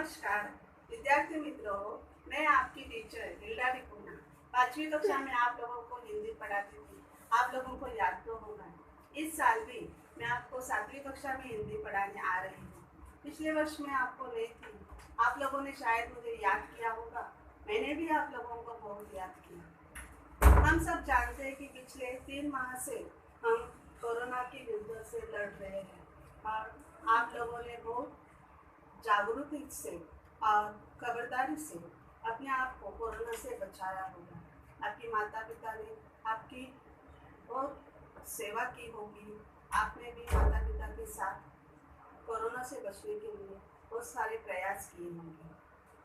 नमस्कार विद्यार्थी मित्रों, मैं आपकी टीचर हिल्डा रिकुना। 5वीं कक्षा में आप लोगों को हिंदी पढ़ाती थी। आप लोगों को याद तो होगा। इस साल भी मैं आपको 7वीं कक्षा में हिंदी पढ़ाने आ रही हूँ। पिछले वर्ष में आपको नहीं थी। आप लोगों ने शायद मुझे याद किया होगा। मैंने भी आप लोगों को बहुत याद किया। हम सब जानते हैं कि पिछले 3 माह से हम कोरोना के युद्ध से लड़ रहे हैं और आप लोगों ने बहुत जागरूकता से और खबरदारी से अपने आप को कोरोना से बचाया होगा। आपके माता पिता ने आपकी बहुत सेवा की होगी। आपने भी माता पिता के साथ कोरोना से बचने के लिए बहुत सारे प्रयास किए होंगे।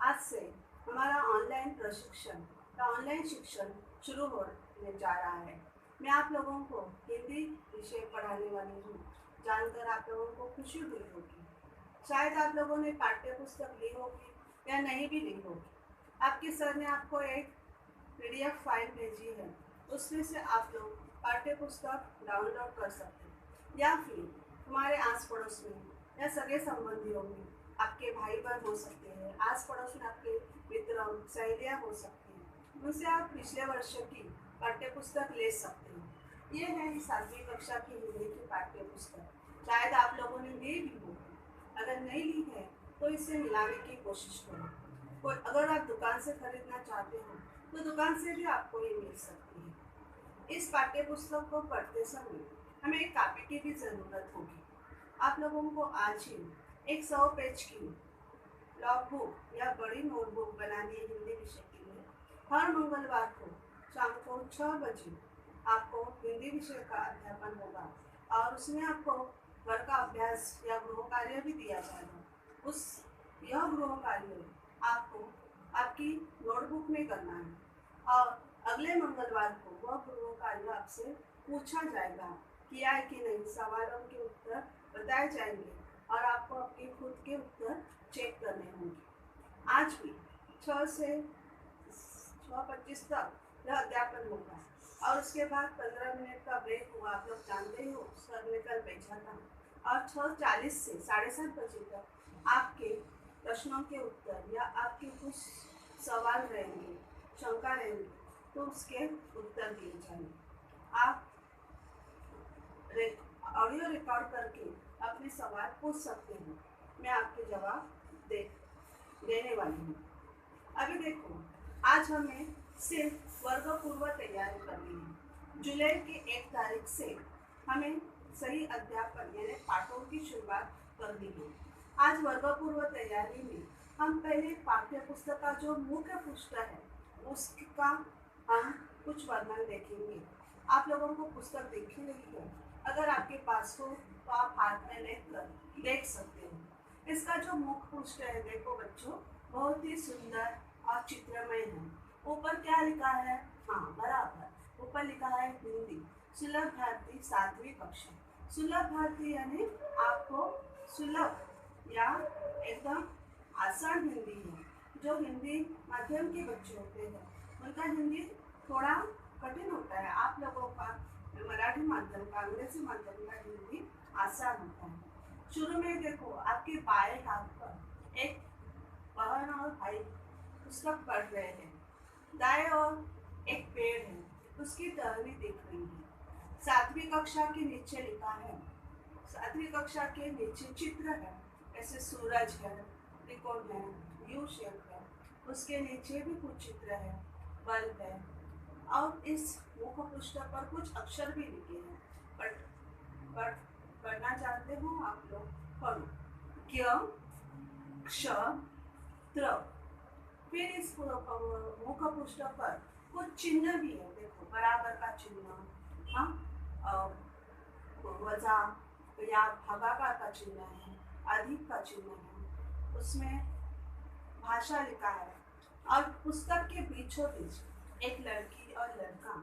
आज से हमारा ऑनलाइन प्रशिक्षण या ऑनलाइन शिक्षण शुरू होने जा रहा है। मैं आप लोगों को हिंदी विषय पढ़ाने वाली हूँ। जानकर आप लोगों को खुशी हुई होगी। शायद आप लोगों ने पाठ्य पुस्तक ली होगी या नहीं भी ली होगी। आपके सर ने आपको एक पीडीएफ फाइल भेजी है। उसमें से आप लोग पाठ्य पुस्तक डाउनलोड कर सकते हैं या फिर तुम्हारे आस पड़ोस में या सगे संबंधियों में आपके भाई बहन हो सकते हैं, आस पड़ोस में आपके मित्र सहेलियाँ हो सकती हैं। उनसे आप पिछले वर्ष की पाठ्य पुस्तक ले सकते हैं। ये है 7वीं कक्षा की हिंदी की पाठ्य पुस्तक। शायद आप लोगों ने ली भी होगी। अगर नहीं ली है तो इसे मिलाने की कोशिश करो। कोई अगर आप दुकान से खरीदना चाहते हो तो दुकान से भी आपको ये मिल सकती है। इस पाठ्य पुस्तक को पढ़ते समय हमें एक कॉपी की भी ज़रूरत होगी। आप लोगों को आज ही एक 100 पेज की लॉग बुक या बड़ी नोटबुक बनानी है हिंदी विषय के लिए। हर मंगलवार को शाम को 6 बजे आपको हिंदी विषय का अध्यापन होगा और उसमें आपको घर का अभ्यास या गृह कार्य भी दिया जाएगा। यह गृह कार्य आपको आपकी नोटबुक में करना है और अगले मंगलवार को वह गृह कार्य आपसे पूछा जाएगा, किया है कि नहीं। सवालों के उत्तर बताए जाएंगे और आपको अपने खुद के उत्तर चेक करने होंगे। आज भी 6 से 6:25 तक यह अध्यापन होगा और उसके बाद 15 मिनट का ब्रेक हुआ। आप लोग जानते हो, सर ने कल भेजा था। और 6:40 से 7:30 बजे तक आपके प्रश्नों के उत्तर या आपके कुछ सवाल रहेंगे, शंका रहेंगी, तो उसके उत्तर दिए जाएंगे। आप ऑडियो रिकॉर्ड करके अपने सवाल पूछ सकते हैं। मैं आपके जवाब देने वाली हूँ। अभी देखो, आज हमें सिर्फ वर्ग पूर्व तैयारी करनी है। जुलाई की 1 तारीख से हमें सही अध्यापन यानी पाठों की शुरुआत करनी है। आज वर्ग पूर्व तैयारी में हम पहले पाठ्य पुस्तक का जो मुख्य पृष्ठ है उसका हम कुछ वर्णन देखेंगे। आप लोगों को पुस्तक देखी नहीं है, अगर आपके पास हो तो आप हाथ में लेकर देख सकते हो। इसका जो मुख्य पृष्ठ है, देखो बच्चों, बहुत ही सुंदर और चित्रमय है। ऊपर क्या लिखा है? हाँ, बराबर ऊपर लिखा है हिंदी सुलभ भारती 7वीं कक्षा। सुलभ भारती यानी आपको सुलभ या एकदम आसान हिंदी है। जो हिंदी माध्यम के बच्चे होते हैं उनका हिंदी थोड़ा कठिन होता है। आप लोगों का मराठी माध्यम का, अंग्रेजी माध्यम का हिंदी आसान होता है। शुरू में देखो, आपके बाएं हाथ पर एक बहन और भाई पुस्तक पढ़ रहे हैं। दाएं और एक पेड़ है, उसकी टहनी दिख रही है। 7वीं कक्षा के नीचे लिखा है, 7वीं कक्षा के नीचे चित्र है, ऐसे सूरज है, त्रिकोण है, यू शेप है। उसके नीचे भी कुछ चित्र है, बल्ब है और इस मुख्य पृष्ठ पर कुछ अक्षर भी लिखे हैं। बट पढ़ना चाहते हो आप लोग, पढ़ो। क्य, क्ष, त्र। फिर इस मुख्य पृष्ठ पर कुछ चिन्ह भी है। देखो, बराबर का चिन्ह, हाँ, वजा या भागाकार का चिन्ह है, अधिक का चिन्ह है, उसमें भाषा लिखा है। और पुस्तक के बीचों बीच एक लड़की और लड़का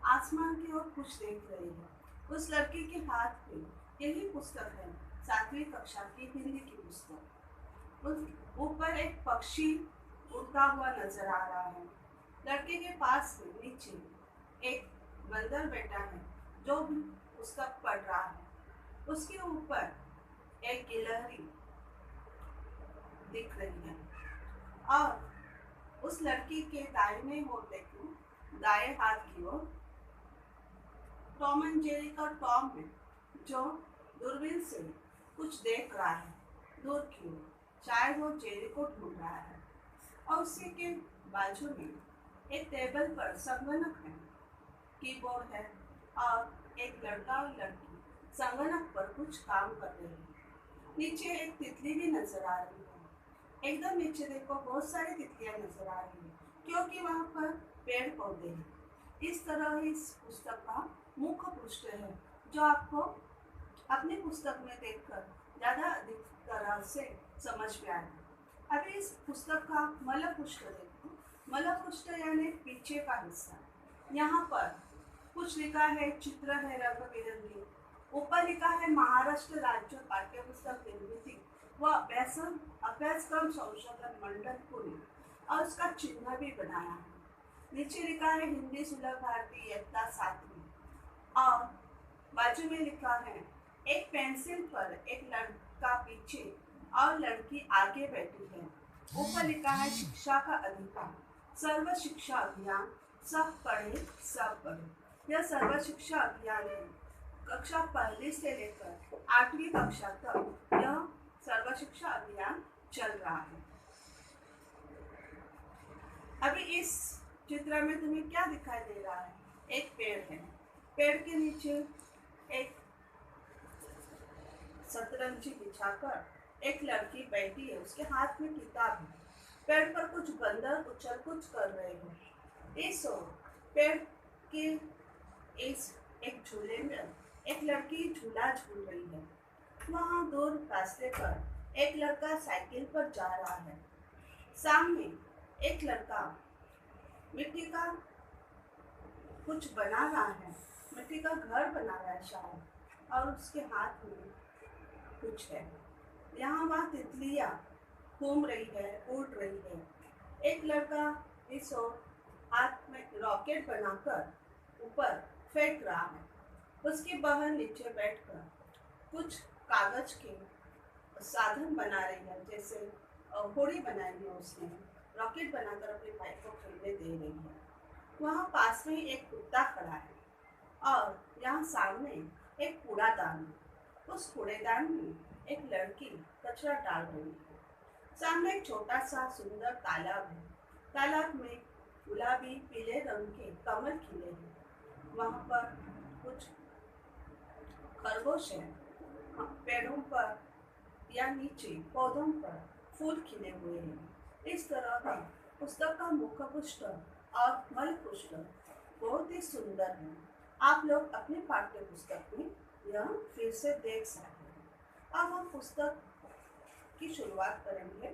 आसमान की ओर कुछ देख रहे हैं। उस लड़की के हाथ में यही पुस्तक है, 7वीं कक्षा की हिंदी की पुस्तक। उस ऊपर एक पक्षी उड़ता हुआ नजर आ रहा है। लड़के के पास में नीचे एक बंदर बैठा है जो भी पुस्तक पढ़ रहा है। उसके ऊपर एक गिलहरी दिख रही है। और उस लड़की के दाहिने ओर देखो, दाएं हाथ की ओर टॉम एंड जेरी का टॉम है, जो दूरबीन से कुछ देख रहा है दूर की ओर, शायद वो जेरी को ढूंढ रहा है। और उसी के बाजू में एक टेबल पर संगणक है, कीबोर्ड है, और एक लड़का और लड़की संगणक पर कुछ काम कर रहे हैं। नीचे एक तितली भी नजर आ रही है। एकदम नीचे देखो, बहुत सारी तितलियां नजर आ रही है, क्योंकि वहाँ पर पेड़ पौधे हैं। इस तरह इस पुस्तक का मुख्य पृष्ठ है, जो आपको अपनी पुस्तक में देखकर ज़्यादा अधिक तरह से समझ में आएगा। अभी इस पुस्तक का मलय पृष्ठ देखो। मलय पृष्ठ यानी पीछे का हिस्सा। यहाँ पर कुछ लिखा है, चित्र है रंग बिरंगे। ऊपर लिखा है महाराष्ट्र राज्य पाठ्य पुस्तक निर्मिति व अभ्यासक्रम संशोधन मंडल पुणे, और उसका चिन्ह भी बनाया है। नीचे लिखा है हिंदी सुलभ भारती इयत्ता 7वीं, और बाजू में लिखा है एक पेंसिल पर एक लड़का पीछे और लड़की आगे बैठी है। ऊपर लिखा है शिक्षा का अधिकार, सर्व शिक्षा अभियान, सब पढ़े सब पढ़े। यह सर्व शिक्षा अभियान है। कक्षा 1 से लेकर 8वीं कक्षा तक यह सर्व शिक्षा अभियान चल रहा है। अभी इस चित्र में तुम्हें क्या दिखाई दे रहा है? एक पेड़ है। पेड़ के नीचे एक शतरंजी बिछाकर एक लड़की बैठी है, उसके हाथ में किताब है। पेड़ पर कुछ बंदर उछल कूद कर रहे हैं। इस ओर पेड़ के इस एक झूले में एक लड़की झूला झूल रही है। वहाँ दूर रास्ते पर एक लड़का साइकिल पर जा रहा है। सामने एक लड़का मिट्टी का कुछ बना रहा है, मिट्टी का घर बना रहा है शायद, और उसके हाथ में कुछ है। यहाँ वहाँ तितलियाँ घूम रही है, उड़ रही है। एक लड़का इस ओर हाथ में रॉकेट बनाकर ऊपर फेंक रहा है। उसकी बहन नीचे बैठकर कुछ कागज के साधन बना रही है, जैसे घोड़ी बनाई है उसने, रॉकेट बनाकर अपने भाई को खेलने दे रही है। वहाँ पास में एक कुत्ता खड़ा है, और यहाँ सामने एक कूड़ादान है। उस कूड़ेदान में एक लड़की कचरा डाल रही है। सामने एक छोटा सा सुंदर तालाब है। तालाब में गुलाबी पीले रंग के कमल खिले हैं। वहाँ पर कुछ खरगोश हैं। पेड़ों पर या नीचे पौधों पर फूल खिले हुए हैं। इस तरह का पुस्तक का मुख्य पृष्ठ और मल पृष्ठ बहुत ही सुंदर है। आप लोग अपने पाठ्य पुस्तक में यह फिर से देख सकते हैं। अब हम पुस्तक की शुरुआत करेंगे।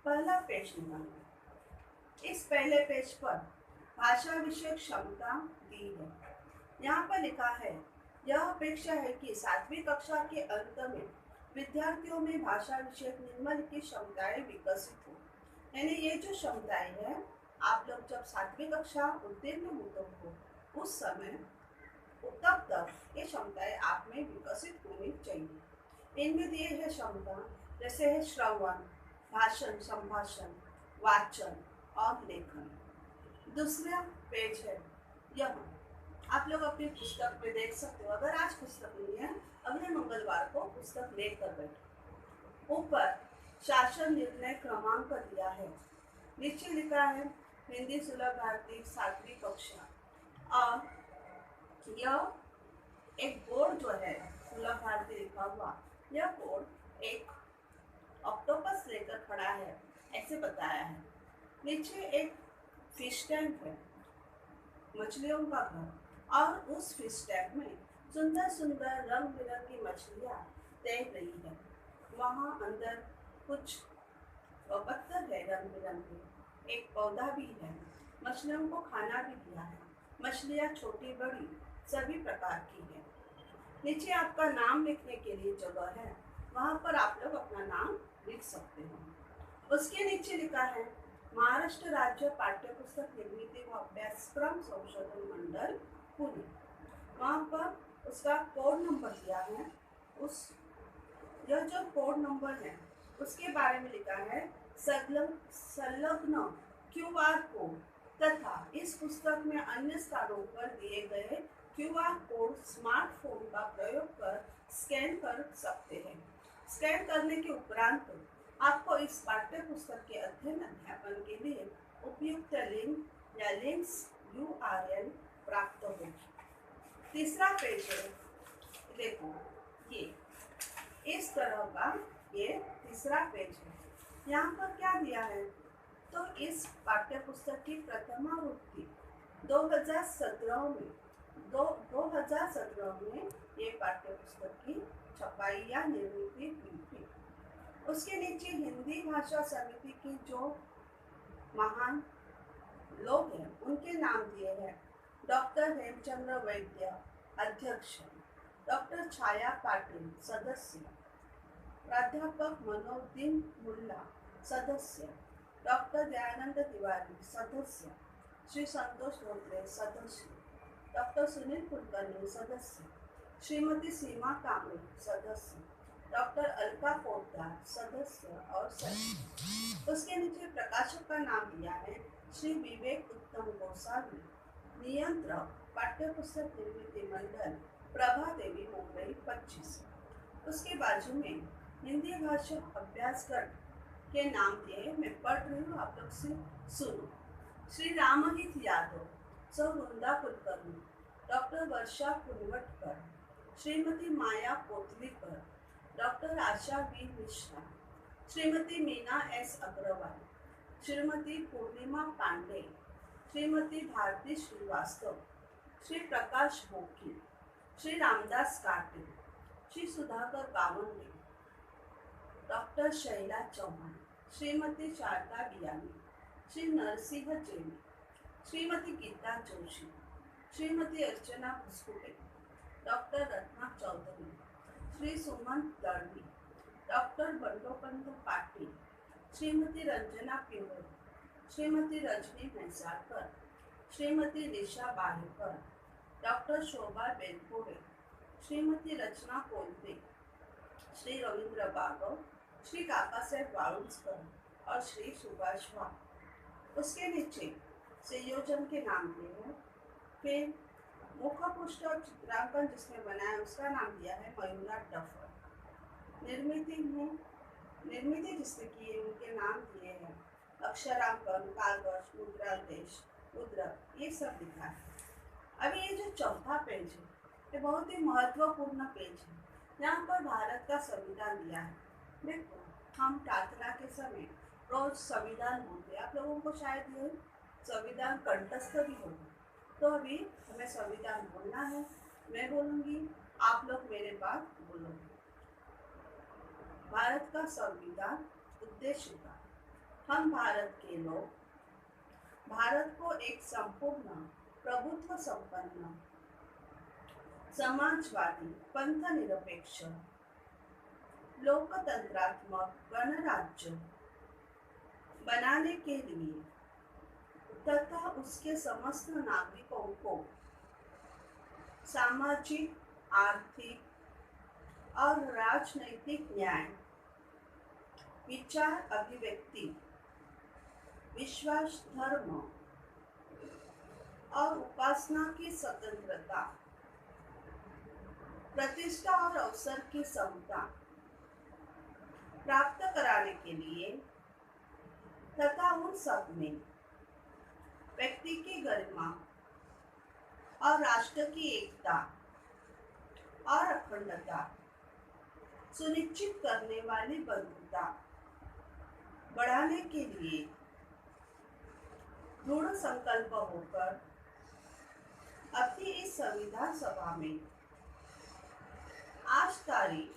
पहला पेज निकालेंगे। इस पहले पेज पर भाषा विषय क्षमता दी है। यहाँ पर लिखा है, यह अपेक्षा है कि 7वीं कक्षा के अंत में विद्यार्थियों में भाषा विषय निम्नलिखित क्षमताएं विकसित हो। यानी ये जो क्षमताएं हैं, आप लोग जब 7वीं कक्षा उत्तीर्ण होते हो उस समय तब तक ये क्षमताएं आप में विकसित होनी चाहिए। इनमें दिए है क्षमता, जैसे है श्रवण, भाषण, संभाषण, वाचन और लेखन। दूसरा पेज है, यह आप लोग अपनी पुस्तक में देख सकते हो। अगर आज पुस्तक नहीं है, अगले मंगलवार को पुस्तक लेकर बैठो। ऊपर शासन निर्णय क्रमांक दिया है। नीचे लिखा है हिंदी सुलभ भारती 7वीं कक्षा, और यह एक बोर्ड जो है सुलभ भारती लिखा हुआ, यह बोर्ड एक ऑक्टोपस लेकर खड़ा है, ऐसे बताया है। नीचे एक फिश टैंक है, मछलियों का घर, और उस फिश टैंक में सुंदर सुंदर रंग बिरंगी मछलियाँ तैर रही है। वहाँ अंदर कुछ पत्थर है रंग बिरंगे, एक पौधा भी है। मछलियों को खाना भी दिया है। मछलियाँ छोटी बड़ी सभी प्रकार की है। नीचे आपका नाम लिखने के लिए जगह है, वहाँ पर आप लोग अपना नाम लिख सकते हो। उसके नीचे लिखा है महाराष्ट्र राज्य पाठ्य पुस्तक निर्मिति व अभ्यासक्रम संशोधन मंडल पुणे। वहाँ पर उसका कोड नंबर दिया है। यह जो कोड नंबर है उसके बारे में लिखा है संलग्न क्यूआर कोड तथा इस पुस्तक में अन्य स्थानों पर दिए गए क्यूआर कोड स्मार्टफोन का प्रयोग कर स्कैन कर सकते हैं। स्कैन करने के उपरांत आपको इस पाठ्य पुस्तक के अध्ययन अध्यापन के लिए उपयुक्त लिंक या लिंक्स URL प्राप्त होगी। तीसरा पेज है, देखो ये इस तरह का ये तीसरा पेज है। यहाँ पर क्या दिया है, तो इस पाठ्य पुस्तक की प्रथमावृत्ति 2017 में 2017 में ये पाठ्य पुस्तक की छपाई या निर्मित हुई थी। उसके नीचे हिंदी भाषा समिति की जो महान लोग हैं उनके नाम दिए हैं। डॉक्टर हेमचंद्र वैद्य अध्यक्ष, डॉक्टर छाया पाटिल सदस्य, प्राध्यापक मनोदीन मुल्ला सदस्य, डॉक्टर दयानंद तिवारी सदस्य, श्री संतोष धोत्रे सदस्य, डॉक्टर सुनील कुलकर्णी सदस्य, श्रीमती सीमा कांबळे सदस्य, डॉक्टर अलका पोद्दार सदस्य और सचिव। उसके नीचे प्रकाशक का नाम दिया है श्री विवेक उत्तम गोसावी, नियंत्रक पाठ्य पुस्तक निर्मिति मंडल प्रभा देवी मुंबई 25। उसके बाजू में हिंदी भाषा अभ्यासगढ़ के नाम दिए, मैं पढ़ रही हूँ, आप लोग से सुनो। श्री रामहित यादव, सौ वृंदा कुलकर्णी, डॉक्टर वर्षा कुलवटकर, श्रीमती माया कोतलीकर, डॉक्टर आशा बी मिश्रा, श्रीमती मीना एस अग्रवाल, श्रीमती पूर्णिमा पांडे, श्रीमती भारती श्रीवास्तव, श्री प्रकाश भोकी, श्री रामदास काटे, श्री सुधाकर गावंडे, डॉक्टर शैला चौहान, श्रीमती शारदा बियानी, श्री नरसिंह जैन, श्रीमती गीता जोशी, श्रीमती अर्चना भुसकुटे, डॉक्टर रत्ना चौधरी, श्री सुमंत दर्वी, डॉक्टर बंडोपंत पाटिल, श्रीमती रंजना पिंगल, श्रीमती रजनी भैंसारकर, श्रीमती निशा बाहेकर, डॉक्टर शोभा बेनपुरे, श्रीमती रचना कोलते, श्री रविंद्र बागव, श्री काका साहेब वाळुंजकर और श्री सुभाष वाघ। उसके नीचे संयोजन के नाम दिए हैं। फिर मुखपृष्ठ और चित्रांकन जिसने बनाया उसका नाम दिया है मयूरा डफर। निर्मिति जिसने की है उनके नाम दिए हैं अक्षरांकन, कागज, मुद्रक, ये सब लिखा है। अभी ये जो चौथा पेज है ये बहुत ही महत्वपूर्ण पेज है। यहाँ पर भारत का संविधान दिया है। देखो, हम प्रार्थना के समय रोज संविधान बोलते हैं, आप लोगों को शायद ये संविधान कंठस्थ भी होगा। तो अभी हमें संविधान बोलना है, मैं बोलूँगी, आप लोग मेरे बात बोलोगे। भारत का संविधान उद्देश्य का, हम भारत के लोग भारत को एक संपूर्ण प्रभुत्व संपन्न समाजवादी पंथ निरपेक्ष लोकतंत्रात्मक गणराज्य बनाने के लिए तथा उसके समस्त नागरिकों को सामाजिक, आर्थिक और राजनैतिक न्याय, विचार अभिव्यक्ति, विश्वास, धर्म और उपासना की स्वतंत्रता, प्रतिष्ठा और अवसर की समता प्राप्त कराने के लिए तथा उन सब में व्यक्ति की गरिमा और राष्ट्र की एकता और अखंडता सुनिश्चित करने वाली बंधुता बढ़ाने के लिए दृढ़ संकल्प होकर अपनी इस संविधान सभा में आज तारीख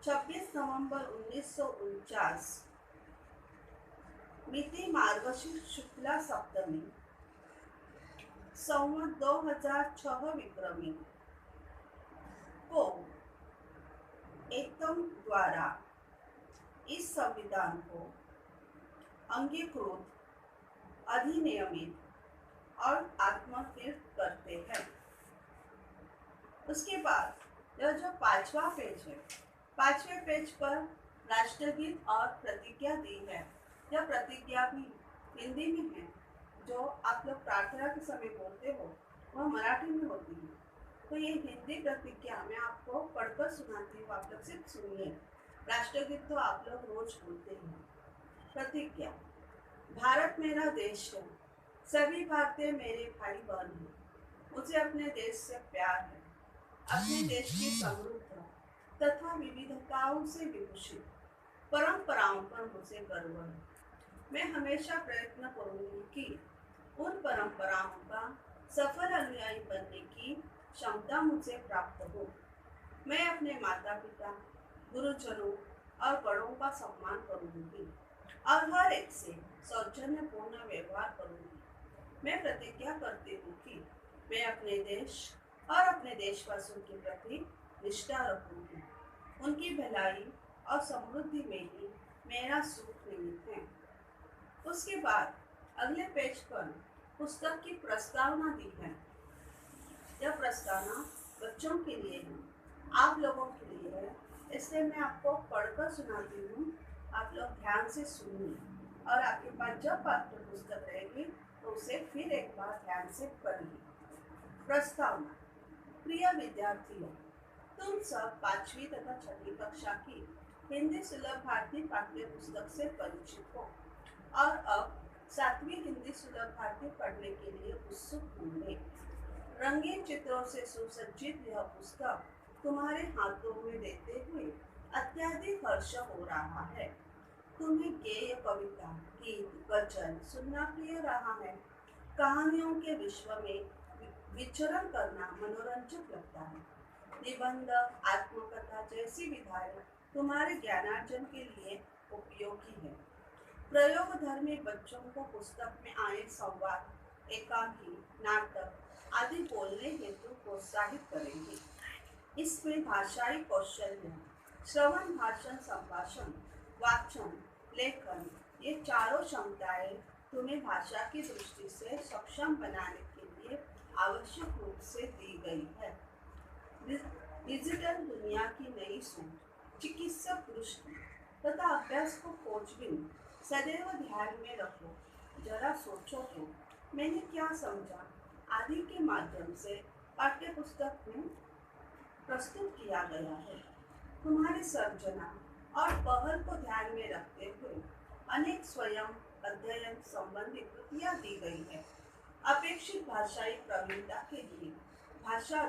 26 नवंबर 1949 मिति मार्गशीर्ष शुक्ला सप्तमी संवत 2006 विक्रमी को एकम द्वारा इस संविधान को अंगीकृत, अधिनियमित और आत्मकृत करते हैं। उसके बाद यह जो पांचवा पेज है, पांचवें पेज पर राष्ट्रगीत और प्रतिज्ञा दी है। यह प्रतिज्ञा भी हिंदी में है। जो आप लोग प्रार्थना के समय बोलते हो वह मराठी में होती है। तो ये हिंदी प्रतिज्ञा मैं आपको पढ़कर सुनाती हूँ, आप लोग सिर्फ सुनिए। राष्ट्रगीत तो आप लोग रोज बोलते हैं। प्रतिज्ञा। भारत मेरा देश है, सभी भारतीय मेरे भाई बहन हैं। मुझे अपने देश से प्यार है। अपने देश की समृद्ध तथा विविधताओं से विभूषित परंपराओं पर मुझे गर्व है। मैं हमेशा प्रयत्न करूंगी कि उन परंपराओं का सफल अनुयायी बनने की क्षमता मुझे प्राप्त हो। मैं अपने माता पिता, गुरुजनों और बड़ों का सम्मान करूंगी और हर एक से सौजन्यपूर्ण व्यवहार करूंगी। मैं प्रतिज्ञा करती हूँ कि मैं अपने देश और अपने देशवासियों के प्रति निष्ठा रखूंगी। उनकी भलाई और समृद्धि में ही मेरा सुख निहित है। उसके बाद अगले पेज पर पुस्तक की प्रस्तावना दी है। यह प्रस्तावना बच्चों के लिए है, आप लोगों के लिए है, इसलिए मैं आपको पढ़कर सुनाती हूँ। आप लोग ध्यान से सुनिए और आपके पास जब पाठ्य पुस्तक रहेगी तो उसे फिर एक बार ध्यान से पढ़िए। प्रस्तावना। प्रिय विद्यार्थियों, तुम सब 5वीं तथा 6वीं कक्षा की हिंदी सुलभ भारती पाठ्य पुस्तक से परिचित हो और अब 7वीं हिंदी सुलभ भारती पढ़ने के लिए उत्सुक होंगे। रंगीन चित्रों से सुसज्जित यह पुस्तक तुम्हारे हाथों में देते हुए अत्यधिक हर्ष हो रहा है। तुम्हें गेय कविता, गीत, गजल सुनना प्रिय रहा है। कहानियों के विश्व में विचरण करना मनोरंजक लगता है। निबंध, आत्मकथा जैसी विधाएं तुम्हारे ज्ञानार्जन के लिए उपयोगी है। प्रयोगधर्मी बच्चों को पुस्तक में आए संवाद, एकांकी, नाटक आदि बोलने हेतु प्रोत्साहित करेंगे। इसमें भाषाई कौशल्य, श्रवण, भाषण, संभाषण, वाचन, लेखन ये चारों क्षमताएं तुम्हें भाषा की दृष्टि से सक्षम बनाने के लिए आवश्यक रूप से दी गई है। डिजिटल दुनिया की नई सोच, चिकित्सक दृष्टि तथा अभ्यास को खोजबीन सदैव ध्यान में रखो। जरा सोचो तो मैंने क्या समझा आदि के माध्यम से पाठ्य पुस्तक में प्रस्तुत किया गया है। तुम्हारी सर्जना और पहल को ध्यान में रखते हुए अनेक स्वयं अध्ययन संबंधी कृतियाँ दी गई है। अपेक्षित भाषाई प्रवीणता के लिए भाषा